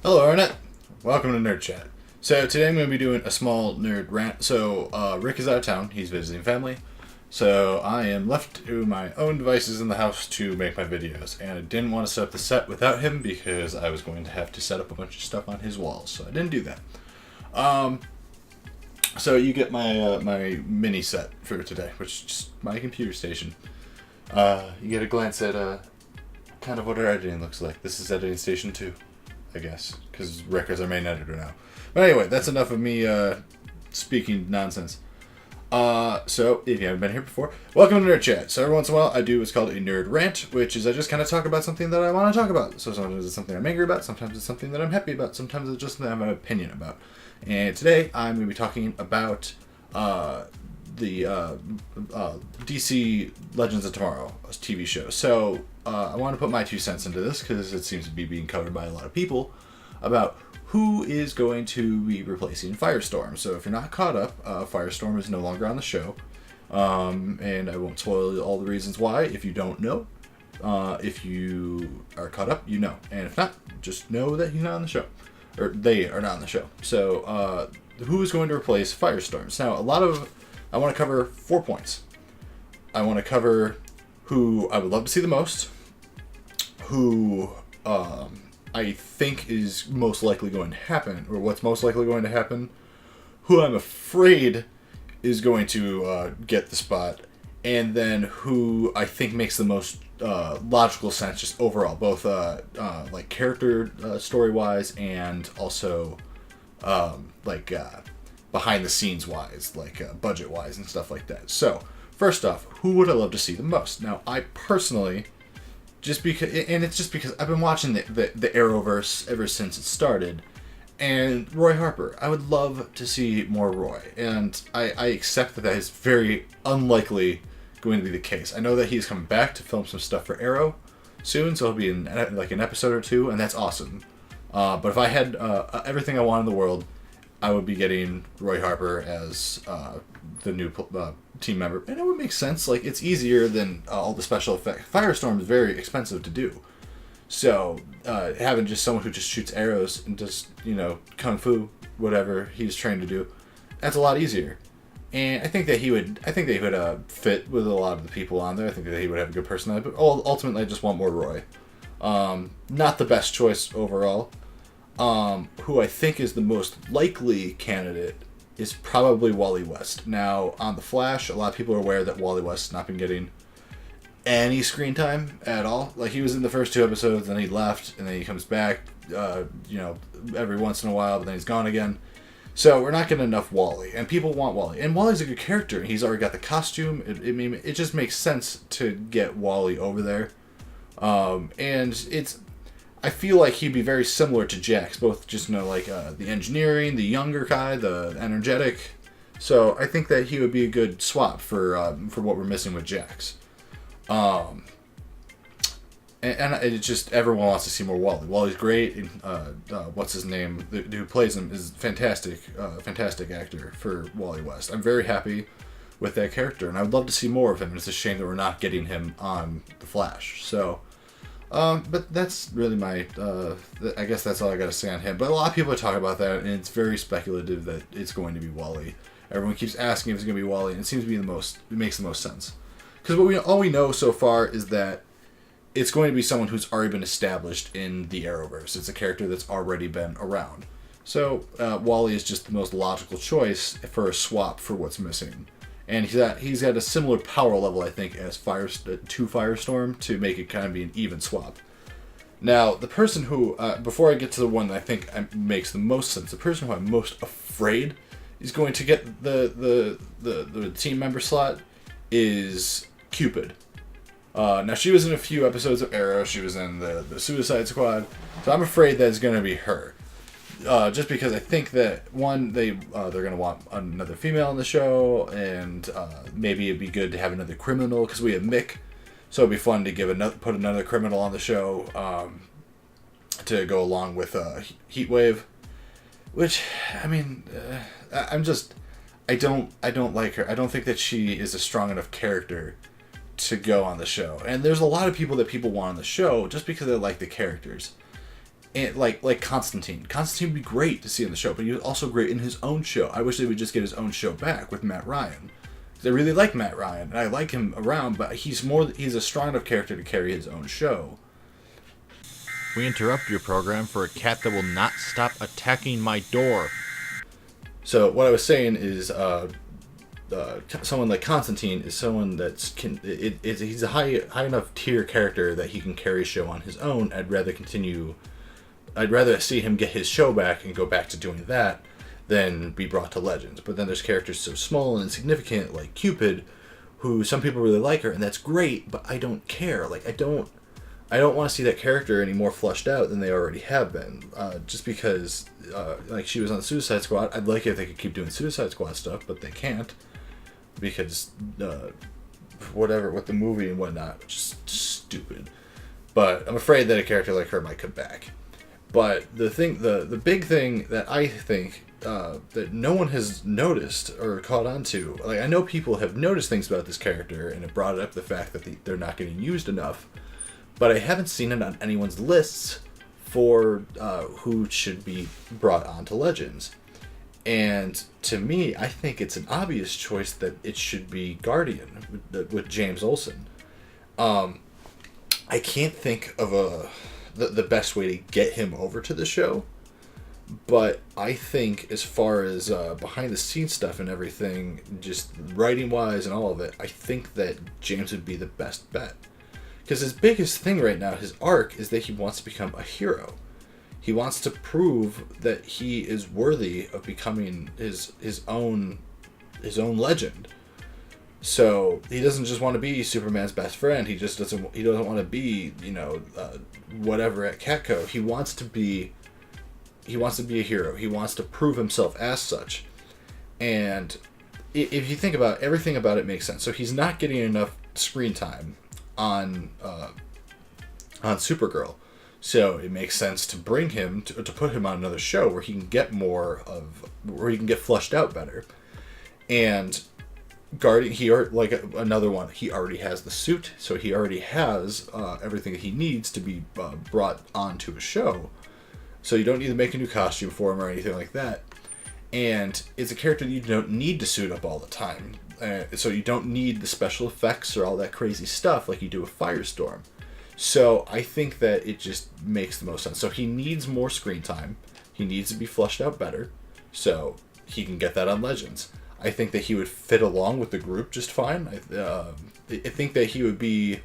Hello, Arnett. Welcome to NerdChat. So today I'm going to be doing a small nerd rant. So Rick is out of town. He's visiting family. So I am left to my own devices in the house to make my videos. And I didn't want to set up the set without him because I was going to have to set up a bunch of stuff on his walls. So I didn't do that. So you get my mini set for today, which is just my computer station. You get a glance at kind of what our editing looks like. This is editing station 2. I guess, because Rick is our main editor now. But anyway, that's enough of me speaking nonsense. So, if you haven't been here before, welcome to NerdChat. So every once in a while, I do what's called a nerd rant, which is I just kind of talk about something that I want to talk about. So sometimes it's something I'm angry about, sometimes it's something that I'm happy about, sometimes it's just something I have an opinion about. And today, I'm going to be talking about the DC Legends of Tomorrow TV show. So I want to put my 2 cents into this because it seems to be being covered by a lot of people about who is going to be replacing Firestorm. So if you're not caught up, Firestorm is no longer on the show. And I won't spoil all the reasons why if you don't know. If you are caught up, you know. And if not, just know that he's not on the show. Or they are not on the show. So who is going to replace Firestorm? Now, I want to cover 4 points. I want to cover who I would love to see the most, who I think is most likely going to happen, or what's most likely going to happen, who I'm afraid is going to get the spot, and then who I think makes the most logical sense just overall, both like character story-wise and also behind the scenes wise, like budget wise and stuff like that. So first off, who would I love to see the most? Now, I personally, just because, and it's just because I've been watching the Arrowverse ever since it started, and Roy Harper, I would love to see more Roy, and I accept that is very unlikely going to be the case. I know that he's coming back to film some stuff for Arrow soon, so he'll be in like an episode or 2, and that's awesome. But if I had everything I want in the world, I would be getting Roy Harper as the new team member. And it would make sense. Like, it's easier than all the special effects. Firestorm is very expensive to do. So, having just someone who just shoots arrows and just, kung fu, whatever he's trained to do, that's a lot easier. And I think that he would fit with a lot of the people on there. I think that he would have a good personality. But ultimately, I just want more Roy. Not the best choice overall. Who I think is the most likely candidate is probably Wally West. Now, on The Flash, a lot of people are aware that Wally West has not been getting any screen time at all. Like, he was in the first 2 episodes, then he left, and then he comes back, every once in a while, but then he's gone again. So we're not getting enough Wally, and people want Wally. And Wally's a good character. He's already got the costume. It just makes sense to get Wally over there. I feel like he'd be very similar to Jax, both just, the engineering, the younger guy, the energetic. So I think that he would be a good swap for what we're missing with Jax. And it's just, everyone wants to see more Wally. Wally's great, and what's his name, the who plays him is fantastic actor for Wally West. I'm very happy with that character, and I would love to see more of him, and it's a shame that we're not getting him on The Flash. So... but that's really my, I guess that's all I gotta say on him. But a lot of people are talking about that, and it's very speculative that it's going to be Wally. Everyone keeps asking if it's going to be Wally, and it seems to be it makes the most sense. Because all we know so far is that it's going to be someone who's already been established in the Arrowverse. It's a character that's already been around. So, Wally is just the most logical choice for a swap for what's missing. And he's at a similar power level, I think, as to Firestorm to make it kind of be an even swap. Now, the person who, before I get to the one that I think makes the most sense, the person who I'm most afraid is going to get the team member slot is Cupid. Now, she was in a few episodes of Arrow. She was in the Suicide Squad. So I'm afraid that it's going to be her. Just because I think that, one, they're going to want another female on the show, and maybe it'd be good to have another criminal, because we have Mick, so it'd be fun to put another criminal on the show to go along with Heatwave, which, I don't like her. I don't think that she is a strong enough character to go on the show, and there's a lot of people that people want on the show just because they like the characters. And like Constantine. Constantine would be great to see on the show, but he was also great in his own show. I wish they would just get his own show back with Matt Ryan. I really like Matt Ryan, and I like him around, but he's a strong enough character to carry his own show. We interrupt your program for a cat that will not stop attacking my door. So what I was saying is, someone like Constantine is someone he's a high enough tier character that he can carry a show on his own. I'd rather see him get his show back and go back to doing that than be brought to Legends. But then there's characters so small and insignificant like Cupid, who some people really like her, and that's great, but I don't care. Like, I don't want to see that character any more fleshed out than they already have been. Just because, like, she was on Suicide Squad. I'd like it if they could keep doing Suicide Squad stuff, but they can't. Because, whatever, with the movie and whatnot, which is stupid. But I'm afraid that a character like her might come back. But the big thing that I think that no one has noticed or caught on to, like, I know people have noticed things about this character and have brought up the fact that they're not getting used enough, but I haven't seen it on anyone's lists for who should be brought onto Legends. And to me, I think it's an obvious choice that it should be Guardian with James Olsen. I can't think of the best way to get him over to the show, but I think as far as behind the scenes stuff and everything, just writing wise and all of it, I think that James would be the best bet. Because his biggest thing right now, his arc, is that he wants to become a hero. He wants to prove that he is worthy of becoming his own legend. So he doesn't just want to be Superman's best friend. He doesn't want to be, whatever at Catco. He wants to be a hero. He wants to prove himself as such. And if you think about it, everything about it makes sense. So he's not getting enough screen time on Supergirl. So it makes sense to bring him to put him on another show where he can get flushed out better. And Guardian, he already has the suit, so he already has everything that he needs to be brought onto a show. So you don't need to make a new costume for him or anything like that. And it's a character that you don't need to suit up all the time. So you don't need the special effects or all that crazy stuff like you do with Firestorm. So I think that it just makes the most sense. So he needs more screen time. He needs to be fleshed out better. So he can get that on Legends. I think that he would fit along with the group just fine. I think that he would be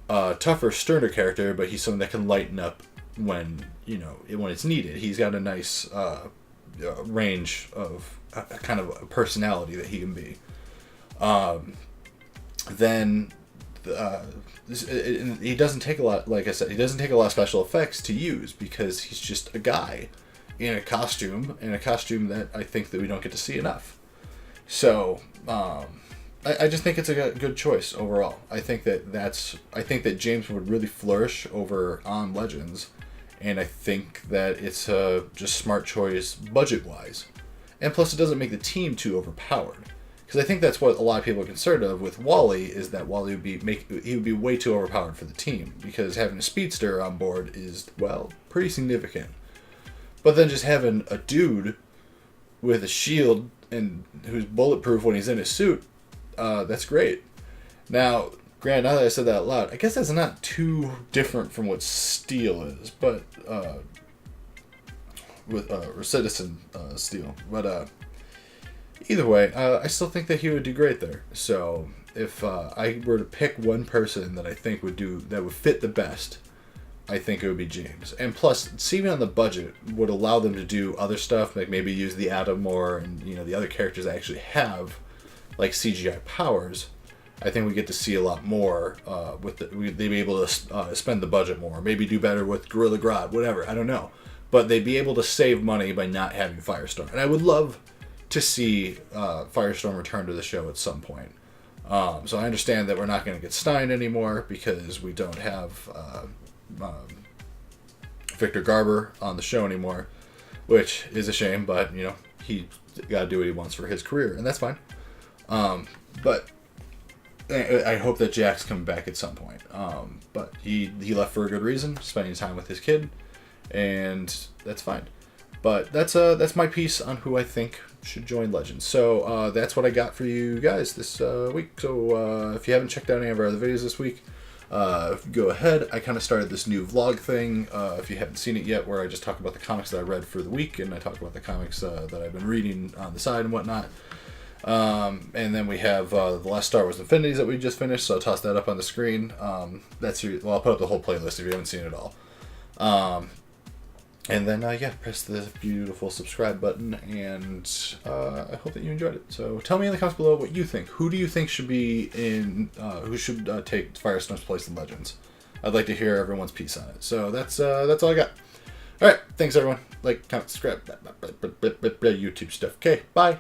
a tougher, sterner character, but he's someone that can lighten up when it's needed. He's got a nice range of kind of a personality that he can be. He doesn't take a lot, like I said, he doesn't take a lot of special effects to use because he's just a guy in a costume that I think that we don't get to see enough. So, I just think it's a good choice overall. I think that James would really flourish over on Legends, and I think that it's a just smart choice budget-wise. And plus, it doesn't make the team too overpowered. Because I think that's what a lot of people are concerned of with Wally, is that Wally would be way too overpowered for the team, because having a speedster on board is, well, pretty significant. But then just having a dude with a shield and who's bulletproof when he's in his suit, that's great. Now, granted, now that I said that out loud, I guess that's not too different from what Steel is, but or Citizen Steel, but either way, I still think that he would do great there. So if I were to pick one person that I think that would fit the best, I think it would be James. And plus, saving on the budget would allow them to do other stuff, like maybe use the Atom more, and the other characters that actually have like CGI powers. I think we get to see a lot more they'd be able to spend the budget more, maybe do better with Gorilla Grodd, whatever, I don't know. But they'd be able to save money by not having Firestorm. And I would love to see Firestorm return to the show at some point. So I understand that we're not going to get Stein anymore because we don't have Victor Garber on the show anymore, which is a shame, but he got to do what he wants for his career, and that's fine. But I hope that Jack's coming back at some point. But he left for a good reason, spending time with his kid, and that's fine. But that's my piece on who I think should join Legends. So that's what I got for you guys this week. So if you haven't checked out any of our other videos this week, go ahead. I kind of started this new vlog thing, if you haven't seen it yet, where I just talk about the comics that I read for the week, and I talk about the comics that I've been reading on the side and whatnot. And then we have the last Star Wars Infinities that we just finished, so I'll toss that up on the screen. I'll put up the whole playlist if you haven't seen it all. And then, press the beautiful subscribe button, and I hope that you enjoyed it. So tell me in the comments below what you think. Who do you think should be in, who should take Firestone's place in Legends? I'd like to hear everyone's piece on it. So that's all I got. All right, thanks everyone. Like, comment, subscribe, YouTube stuff. Okay, bye.